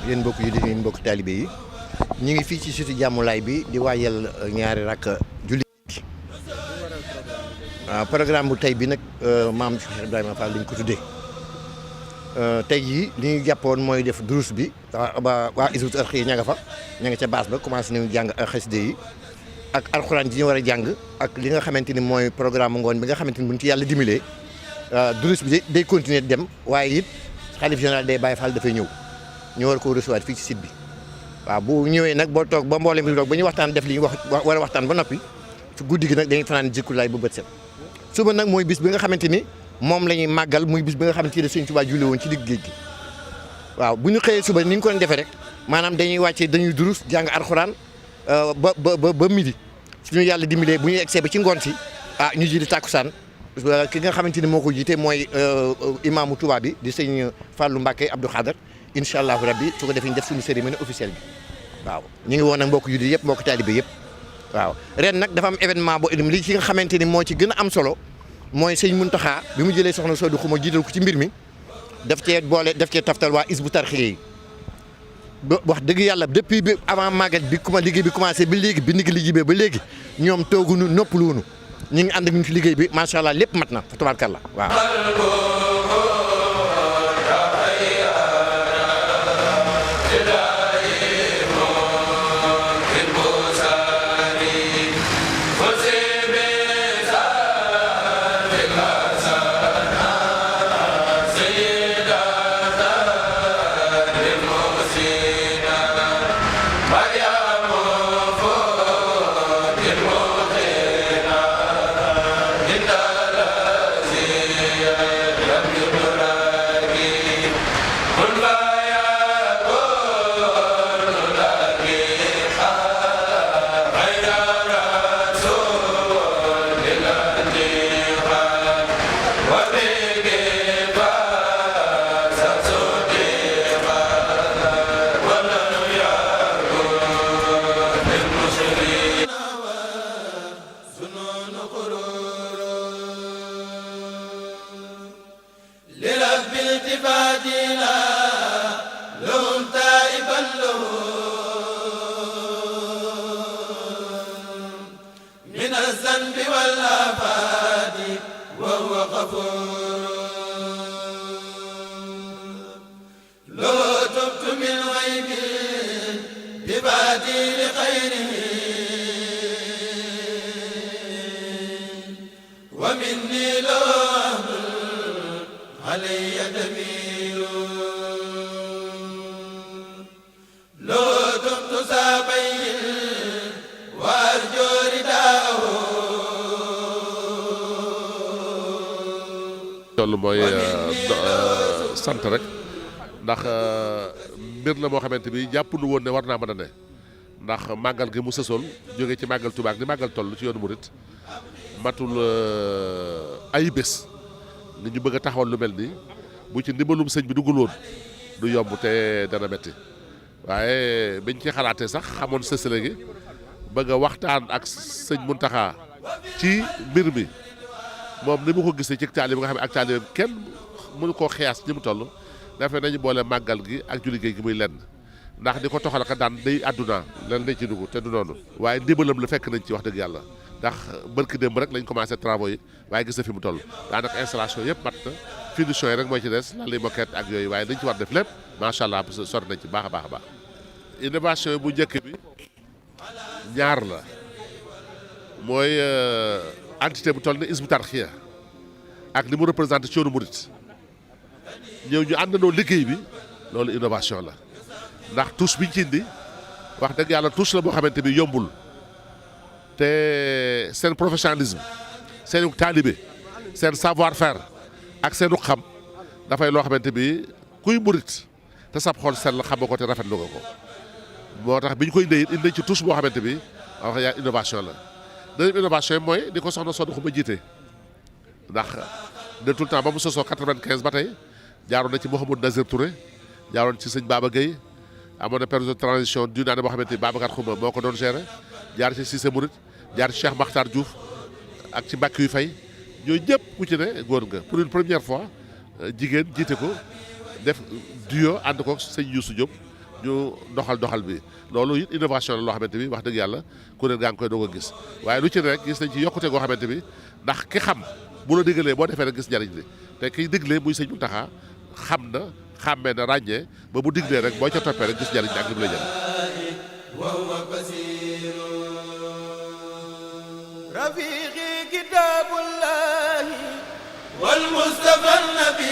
yéen mbokk yi di yéen mbokk taalibe yi ñu ngi fii ci suuti jàmmulaay bi di waajal ñaari rakk julli programme bu tey bi nag maam Cheikh Ibrahima Fall lañ ko tuddee tey jii li ñu jàppoon mooy def durus bi waa Hizbut Tarqiyyah ña nga fa ña nga ca baas ba commencé nañu jàng xasida yi ak alxuraan ji ñu war a jàng ak li nga xamante ni mooy programme ngoon bi nga xamante ni buñ ci yàlla dimbalee durus bi day continuer dem waaye it xalif général day Baye Fall dafay ñëw ñu war ko recevoir fii ci site bi waaw bu ñëwee nag boo toog ba mboolem bi toog ba ñu waxtaan def li ñu wax war a waxtaan ba noppi ci guddi gi nag dañuy fanaan Zikrullaah bu bët set suba nag mooy bis bi nga xamante ni moom la ñuy màggal muy bis bi nga xamante ni Sëñ Tuubaa julli woon ci digg géej gi waaw bu ñu xëyee suba ni ñu ko doon defee rek maanaam dañuy wàccee dañuy durus jàng alxuraan ba midi suñu yàlla dimbalee bu ñuy egsee ba ci ngoon si ñu ji di tàkkusaan ki nga xamante ni moo ko jiite mooy imaamu Touba bi di sëñ Fallou Mbacké Abdou Khadar incha allahu rabbi su ko defee ñu def suñu cérémonie officielle bi waaw ñu ngi woon nag mbokk yu di yëpp mbokk taalibe yëpp waaw ren nag dafa am événement boo li ci nga xamante ni moo ci gën a am solo mooy sëñ Muntaxa bi mu jëlee soxna Soodu Xuma jiital ko ci mbir mi daf cee taftal waa Hizbut Tarqiyyah yi ba wax dëgg yàlla depuis bi avant magal bi liggéey bi commencé ba léegi bi liggéey jibee ba léegi ñoom tooguñu noppaluwuñu ñu ngi ànd ak ñun ci liggéey bi macha allah lépp mat na fa tabaarkalla waaw. loolu mooy sant rek ndax mbir la moo xamante bi jàpp nu woon ne war naa mën a ne ndax màggal gi mu sësool jóge ci màggal Tuubaa ni màggal toll ci yoonu murit matul ay bés ni ñu bëgg a taxawal lu mel nii bu ci ndimbalum sëñ bi duggul woon du yomb te dana metti waaye biñ ci xalaatee sax xamoon sësale gi bëgg a waxtaan ak sëñ Muntaxa ci mbir mi moom ni mu ko gisee ci taalibe bi nga xam ne ak taalibe kenn mënu koo xiyaas ñi mu toll dafa nañu boole màggal gi ak julli gi muy lenn ndax di ko toxal ka daan day àdduna lan lañ ci dugg te du noonu waaye ndimbalam la fekk nañ ci wax dëgg yàlla ndax barki démb rek lañ commencé travaux yi waaye gis na fi mu toll daanaka installation yëpp mat na finition yi rek mooy ci des lan lay moquette ak yooyu waaye dañ ci war def lépp macha allah sori nañ ci baax a baax a baax innovation bu njëkk bi ñaar la mooy entité bu toll ne Hizbut Tarqiyyah ak li mu représenté ci yoonu murit ñëw ñu àndandoo liggéey bi loolu innovation la ndax touche biñ ci indi wax dëgg yàlla touche la boo xamante bi yombul te seen professionnalisme seen taalibe seen savoir faire ak seenu xam dafay loo xamante bi kuy murit te sab xol sell xam nga ko te rafetlu nga ko moo tax bi ñu koy indee indi ci touche boo xamante bi wax yaa innovation la deuxième innovation yi mooy di ko soxna Soxna Xuma jiite ndax de tout le temps ba mu sosoo 95 ba tey jaaroon na ci Mouhamadou Nazir Touré jaaroon ci sëñ Baba Gueye amoon na période de transition d'une année boo xamante ni Babacar Xuma moo ko doon gérer jaar ci Cissé Mouride jaar ci Cheikh Makhtar Diouf ak ci Mbàkke yu fay ñooñu ñëpp ku ci ne góor nga pour une première fois jigéen jiite ko def duo ànd ko sëñ Youssou Diop ñu doxal bi loolu it innovation la loo xamante bi wax dëgg yàlla kuréel gaa ngi koy doog a gis waaye lu ci ne rek gis nañ ci yokkute goo xamante bi ndax ki xam bu la diggalee boo defee rek gis njariñ li te kiy diglee muy sëñ Muntaxa xam na xàmmee na ràññee ba bu diglee rek boo ca toppee rek gis njariñ li ak li mu lay jëriñ rafiqi kitabullahi wal mustafa nabi